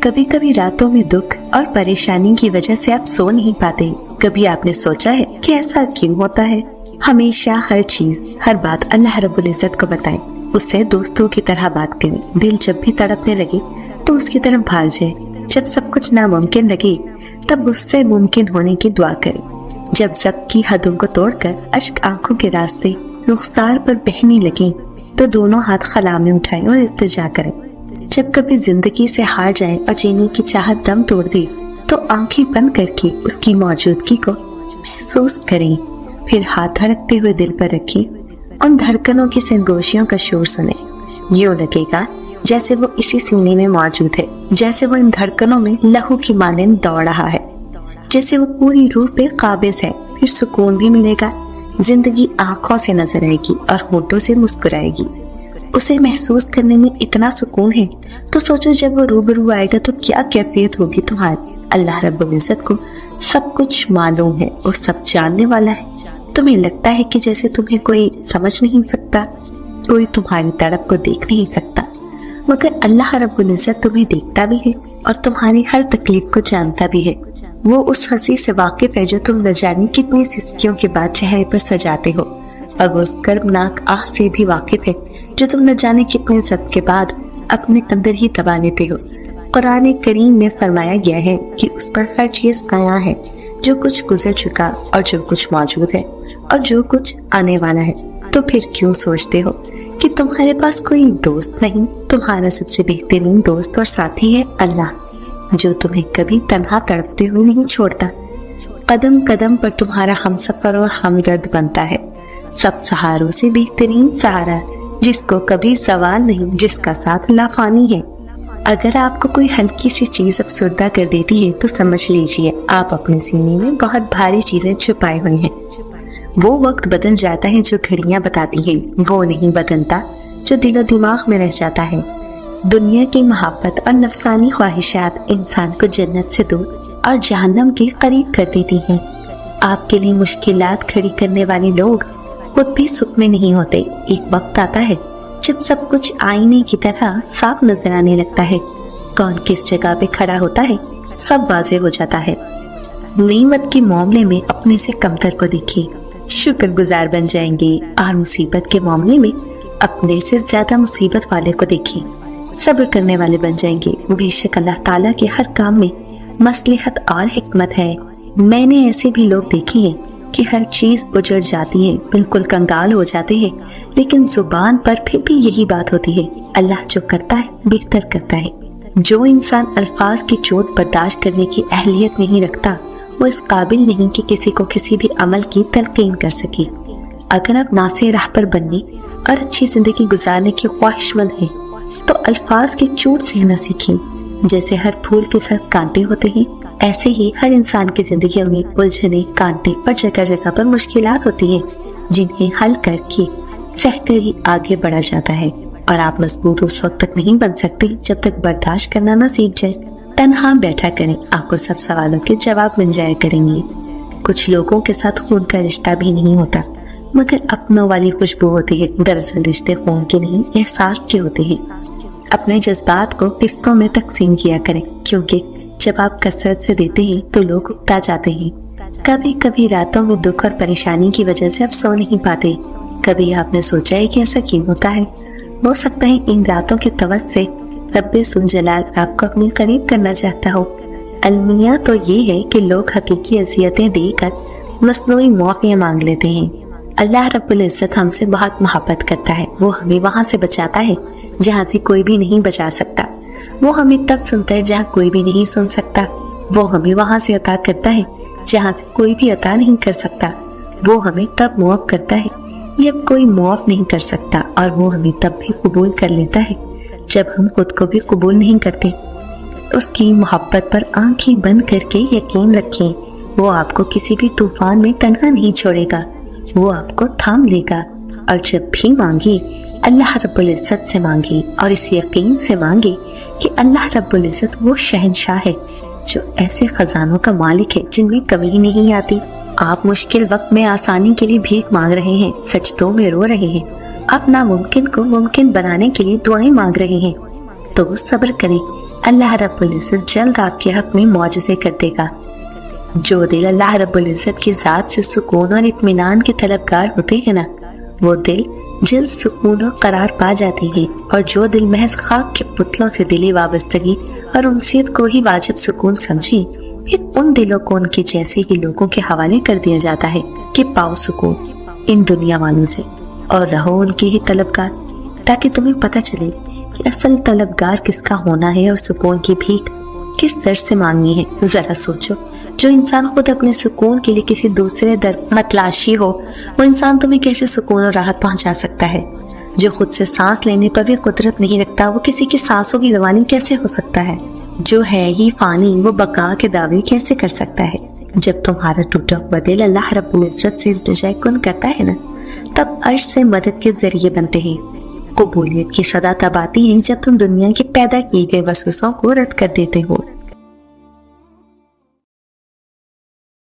کبھی کبھی راتوں میں دکھ اور پریشانی کی وجہ سے آپ سو نہیں پاتے. کبھی آپ نے سوچا ہے کہ ایسا کیوں ہوتا ہے؟ ہمیشہ ہر چیز، ہر بات اللہ رب العزت کو بتائیں، اس سے دوستوں کی طرح بات کریں. دل جب بھی تڑپنے لگے تو اس کی طرف بھاگ جائے. جب سب کچھ ناممکن لگے تب اس سے ممکن ہونے کی دعا کریں. جب ضبط کی حدوں کو توڑ کر اشک آنکھوں کے راستے رخسار پر بہنے لگیں تو دونوں ہاتھ خلا میں اٹھائیں اور التجا کریں. جب کبھی زندگی سے ہار جائیں اور جینے کی چاہت دم توڑ دے تو آنکھیں بند کر کے اس کی موجودگی کو محسوس کریں. پھر ہاتھ دھڑکتے ہوئے دل پر رکھیں. ان دھڑکنوں کی سرگوشیوں کا شور سنیں. یوں لگے گا جیسے وہ اسی سینے میں موجود ہے، جیسے وہ ان دھڑکنوں میں لہو کی مانند دوڑ رہا ہے، جیسے وہ پوری روح پہ قابض ہے. پھر سکون بھی ملے گا. زندگی آنکھوں سے نظر آئے گی اور ہونٹوں سے مسکرائے گی. اسے محسوس کرنے میں اتنا سکون ہے تو سوچو جب وہ روبرو آئے گا تو کیا کیفیت ہوگی تمہاری. اللہ رب العزت کو سب کچھ معلوم ہے، وہ سب جاننے والا ہے. تمہیں لگتا ہے کہ جیسے تمہیں کوئی سمجھ نہیں سکتا، کوئی تمہاری تڑپ کو دیکھ نہیں سکتا، مگر اللہ رب العزت تمہیں دیکھتا بھی ہے اور تمہاری ہر تکلیف کو جانتا بھی ہے. وہ اس ہنسی سے واقف ہے جو تم نہ جانے کتنی سسکیوں کے بعد چہرے پر سجاتے ہو، اور وہ اس کربناک آہ سے بھی واقف ہے جو تم نہ جانے کتنے ضبط کے بعد اپنے اندر ہی دبا لیتے ہو. قرآن کریم میں فرمایا گیا ہے کہ اس پر ہر چیز آیا ہے، جو کچھ گزر چکا اور جو کچھ موجود ہے اور جو کچھ آنے والا ہے. تو پھر کیوں سوچتے ہو کہ تمہارے پاس کوئی دوست نہیں؟ تمہارا سب سے بہترین دوست اور ساتھی ہے اللہ، جو تمہیں کبھی تنہا تڑپتے ہوئے نہیں چھوڑتا. قدم قدم پر تمہارا ہمسفر اور ہمدرد بنتا ہے. سب سہاروں سے بہترین سہارا، جس کو کبھی سوال نہیں، جس کا ساتھ لافانی ہے. اگر آپ کو کوئی ہلکی سی چیز افسردہ کر دیتی ہے تو سمجھ لیجئے آپ اپنے سینے میں بہت بھاری چیزیں چھپائے ہوئی ہیں. وہ وقت بدل جاتا ہے جو گھڑیاں بتاتی ہیں، وہ نہیں بدلتا جو دل و دماغ میں رہ جاتا ہے. دنیا کی محبت اور نفسانی خواہشات انسان کو جنت سے دور اور جہنم کے قریب کر دیتی ہیں. آپ کے لیے مشکلات کھڑی کرنے والے لوگ خود بھی سکھ میں نہیں ہوتے. ایک وقت آتا ہے جب سب کچھ آئینے کی طرح صاف نظر آنے لگتا ہے. کون کس جگہ پہ کھڑا ہوتا ہے سب واضح ہو جاتا ہے. نعمت کے معاملے میں اپنے سے کمتر کو دیکھیے، شکر گزار بن جائیں گے، اور مصیبت کے معاملے میں اپنے سے زیادہ مصیبت والے کو دیکھیے، صبر کرنے والے بن جائیں گے. بے شک اللہ تعالیٰ کے ہر کام میں مصلحت اور حکمت ہے. میں نے ایسے بھی لوگ دیکھے ہیں کہ ہر چیز اجڑ جاتی ہے، بالکل کنگال ہو جاتے ہیں، لیکن زبان پر پھر بھی یہی بات ہوتی ہے، اللہ جو کرتا ہے بہتر کرتا ہے. جو انسان الفاظ کی چوٹ برداشت کرنے کی اہلیت نہیں رکھتا وہ اس قابل نہیں کہ کسی کو کسی بھی عمل کی تلقین کر سکے. اگر آپ ناصح راہ پر بننے اور اچھی زندگی گزارنے کی خواہش مند ہیں تو الفاظ کی چوٹ سہنا سیکھیں. جیسے ہر پھول کے ساتھ کانٹے ہوتے ہیں، ایسے ہی ہر انسان کی زندگیوں میں الجھنے، کانٹے اور جگہ جگہ پر مشکلات ہوتی ہیں، جنہیں حل کر کے سہ کر ہی آگے بڑھا جاتا ہے. اور آپ مضبوط اس وقت تک نہیں بن سکتے جب تک برداشت کرنا نہ سیکھ جائے. تنہا بیٹھا کریں، آپ کو سب سوالوں کے جواب مل جایا کریں گے. کچھ لوگوں کے ساتھ خون کا رشتہ بھی نہیں ہوتا مگر اپنوں والی خوشبو ہوتی ہے. دراصل رشتے خون کے نہیں، احساس کے ہوتے ہیں. اپنے جذبات کو قسطوں میں تقسیم کیا کریں، کیونکہ جب آپ کثرت سے دیتے ہیں تو لوگ اکتا جاتے ہیں. کبھی کبھی راتوں میں دکھ اور پریشانی کی وجہ سے آپ سو نہیں پاتے. کبھی آپ نے سوچا ہے کہ ایسا کیوں ہوتا ہے؟ ہو سکتا ہے ان راتوں کے توس سے رب ذوالجلال آپ کو اپنے قریب کرنا چاہتا ہو. المیہ تو یہ ہے کہ لوگ حقیقی اذیتیں دے کر مصنوعی معافیاں مانگ لیتے ہیں. اللہ رب العزت ہم سے بہت محبت کرتا ہے. وہ ہمیں وہاں سے بچاتا ہے جہاں سے کوئی بھی نہیں بچا سکتا. وہ ہمیں تب سنتا ہے جہاں کوئی بھی نہیں سن سکتا. وہ ہمیں وہاں سے عطا کرتا ہے جہاں سے کوئی بھی عطا نہیں کر سکتا. وہ ہمیں تب معاف کرتا ہے جب کوئی معاف نہیں کر سکتا، اور وہ ہمیں تب بھی قبول کر لیتا ہے جب ہم خود کو بھی قبول نہیں کرتے. اس کی محبت پر آنکھیں بند کر کے یقین رکھیں، وہ آپ کو کسی بھی طوفان میں تنہا نہیں چھوڑے گا. وہ آپ کو تھام لے گا. اور جب بھی مانگے اللہ رب العزت سے مانگے، اور اس یقین سے مانگے کہ اللہ رب العزت وہ شہنشاہ ہے جو ایسے خزانوں کا مالک ہے جن میں کمی ہی نہیں آتی. آپ مشکل وقت میں آسانی کے لیے بھیک مانگ رہے ہیں، سجدوں میں رو رہے ہیں. آپ ناممکن کو ممکن بنانے کے لیے دعائیں مانگ رہے ہیں. تو وہ صبر کریں، اللہ رب العزت جلد آپ کے حق میں معجزے کر دے گا۔ جو دل اللہ رب العزت کی ذات سے سکون اور اطمینان کے طلبگار ہوتے ہیں نا، وہ دل جلد سکون اور قرار پا جاتے ہیں، اور جو دل محض خاک کے پتلوں سے دلی وابستگی اور انسیت کو ہی واجب سکون سمجھی، پھر ان دلوں کو ان کے جیسے ہی لوگوں کے حوالے کر دیا جاتا ہے کہ پاؤ سکون ان دنیا والوں سے اور رہو ان کے ہی طلبگار، تاکہ تمہیں پتہ چلے کہ اصل طلبگار کس کا ہونا ہے اور سکون کی بھیک کس در سے مانگنی ہے۔ ذرا سوچو، جو انسان خود اپنے سکون کے لیے کسی دوسرے در متلاشی ہو، وہ انسان تمہیں کیسے سکون اور راحت پہنچا سکتا ہے؟ جو خود سے سانس لینے پر بھی قدرت نہیں رکھتا، وہ کسی کی سانسوں کی روانی کیسے ہو سکتا ہے؟ جو ہے ہی فانی، وہ بقا کے دعوے کیسے کر سکتا ہے؟ جب تمہارا ٹوٹا ہوا دل اللہ رب العزت سے التجا کن کرتا ہے نا، تب عرش سے مدد کے ذریعے بنتے ہیں۔ قبولیت کی صدا تب آتی ہے جب تم دنیا کے پیدا کیے گئے وسوسوں کو رد کر دیتے ہو